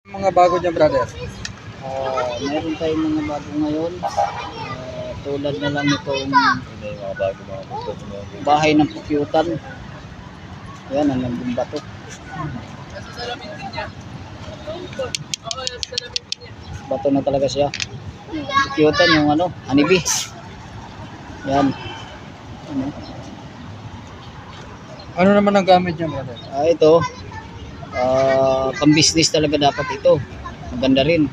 Mga bago dyan, brother. Meron tayong mga bago ngayon. Tulad na lang itong bahay ng pukyutan. Yan, ang nandun bato. Bato na talaga siya. Pukyutan yung hanibi. Yan. Ano naman ang gamit niya, brother? Ito, pang-business talaga dapat ito. Maganda rin.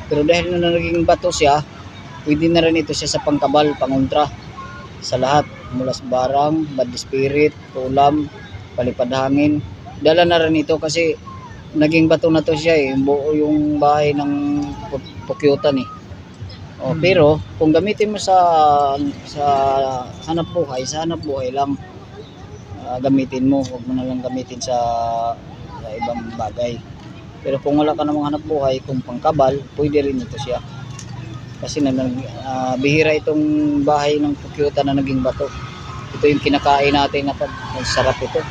Pero dahil na naging bato siya, pwede na rin ito siya sa pangkabal, pangontra. Sa lahat, mula sa barang, bad spirit, ulam, palipad hangin. Dala na rin ito kasi naging bato na to siya eh. Buo yung bahay ng pukyutan eh. Pero kung gamitin mo sa hanap buhay lang, gamitin mo, huwag mo na lang gamitin sa ibang bagay. Pero kung wala ka namang hanap buhay, kung pangkabal, pwede rin ito siya. Kasi bihira itong bahay ng pukyutan na naging bato. Ito yung kinakain natin na sarap ito.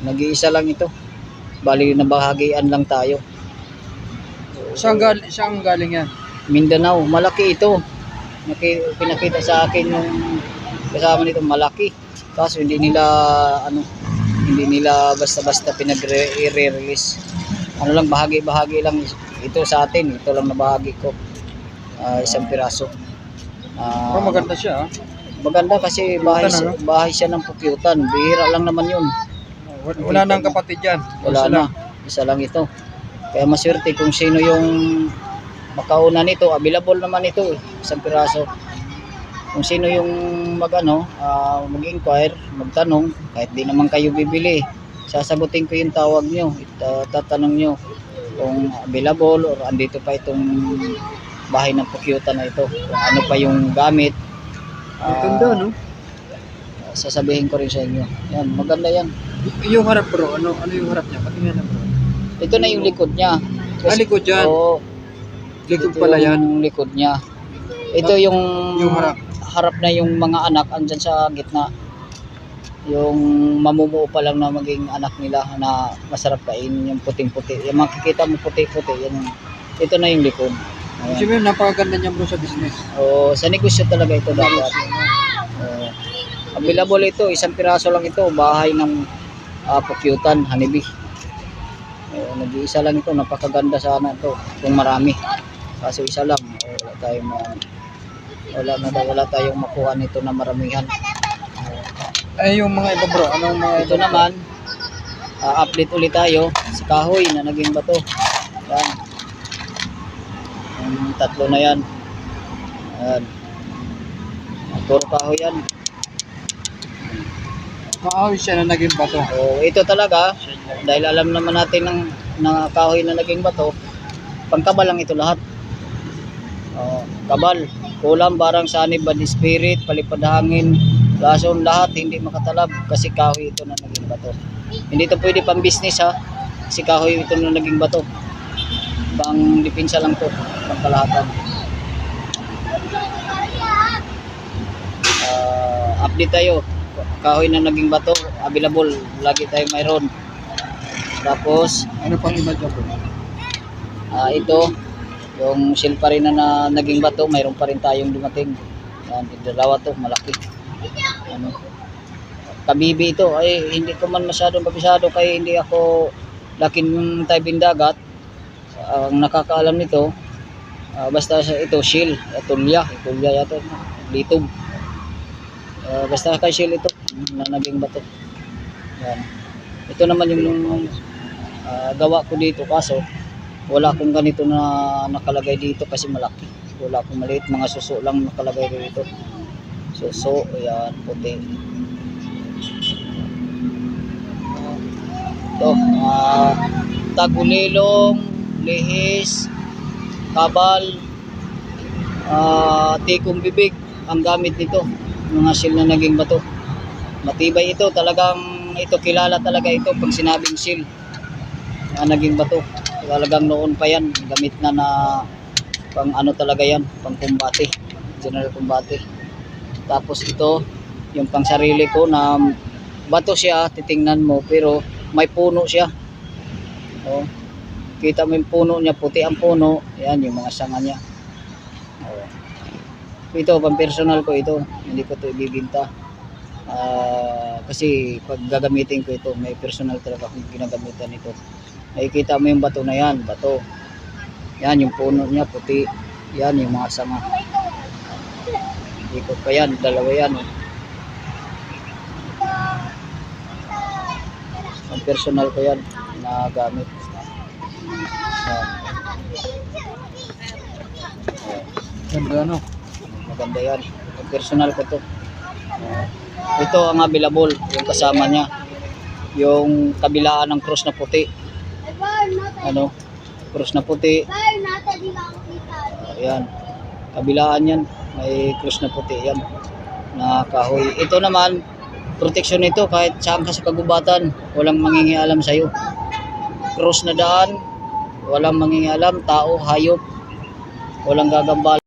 Nag-iisa lang ito. Bali nabahagian lang tayo. Saan galing yan? Mindanao, malaki ito. Pinakita sa akin yung kasama nito, malaki. Kaso hindi nila basta-basta pinag-re-release. Lang, bahagi-bahagi lang ito sa atin. Ito lang na bahagi ko. Isang piraso. Maganda siya. Maganda kasi bahay siya ng pukyutan. Bihira lang naman yun. Wala nang kapatid yan. Wala na. Isa lang ito. Kaya maswerte kung sino yung makauna nito. Available naman ito. Isang piraso. Kung sino yung mag-inquire, magtanong, kahit di naman kayo bibili, sasagutin ko yung tawag nyo. Tatanong nyo kung available or andito pa itong bahay ng pukyutan na ito. Kung ano pa yung gamit. Ganda, no? Sasabihin ko rin sa inyo. Yan, maganda yan. Yung harap, bro, ano yung harap niya? Patingnan na, bro. Ito na yung likod niya. Likod yan? Oo. Likod pala yan? Yung likod niya. Ito yung harap na yung mga anak andyan sa gitna. Yung mamumuo pa lang na maging anak nila na masarap kainin, yung puting-puti. Yung makikita mo puti-puti, ito na yung likod. Siyempre, napakaganda niya, bro, sa business. Sa negosyo talaga ito dapat. Available ito, isang piraso lang ito, bahay ng pukyutan, hanibi. Nag-iisa lang ito, napakaganda sana ito kung marami. Kaso isa lang, wala tayong makuha nito na maramihan. Yung mga iba, bro, anong mga ito naman, update ulit tayo sa kahoy na naging bato. Yan. Yung tatlo na yan. Ayan. Puro kahoy yan. Kahoy siya na naging bato. Ito talaga, dahil alam naman natin ng kahoy na naging bato, pangkabal lang ito lahat. Kabal, ulam, barang, sanib, bad spirit, palipad hangin, lason, lahat hindi makatalab kasi kahoy ito na naging bato. Hindi ito pwede pang business ha, kasi kahoy ito na naging bato. Pang dipinsa lang to, pang kalahatan. Update tayo. Kahoy na naging bato, available, lagi tayo mayroon. Tapos ano pang iba dyan, bro? Ito yung shell pa rin na naging bato, mayroon pa rin tayong dumating. Yan, dalawa to, malaki. Kabibi ito, ay hindi ko man masyadong kabisado kaya hindi ako laking taybing dagat. Ang nakakaalam nito, basta ito shell, tulya yata, litob. Basta kay shell ito na naging bato. Yan. Ito naman yung gawa ko dito, kaso wala akong ganito na nakalagay dito kasi malaki. Wala akong maliit, mga suso lang nakalagay dito. Suso, ayan, puti. Ito, tagulilong, lihis, kabal, tikong bibig ang gamit nito. Mga shell na naging bato. Matibay ito, talagang ito kilala talaga ito pag sinabing shell na naging bato. Talagang noon pa yan, gamit na pang talaga yan, pang kumbate, general kumbate. Tapos ito, yung pang sarili ko na bato siya, titingnan mo, pero may puno siya. Kita mo yung puno niya, puti ang puno. Yan, yung mga sanga niya. Oh. Ito, pang personal ko ito. Hindi ko ito ibibinta. Kasi pag gagamitin ko ito, may personal talaga akong ginagamitan ito. Nakikita mo yung bato na yan, bato. Yan, yung puno niya, puti. Yan, yung mga sanga. Ikot pa yan, dalawa yan. Oh. Ang personal ko yan, na gamit. Yan. Ganda ano. Maganda yan. Ang personal ko to. Ito ang available, yung kasama niya. Yung kabilaan ng cross na puti. Ano? Cross na puti. Ayan. Kabilaan yan. May cross na puti yan. Na kahoy. Ito naman, proteksyon nito kahit saan ka sa kagubatan. Walang mangingialam sa'yo. Cross na daan. Walang mangingialam. Tao, hayop. Walang gagambal.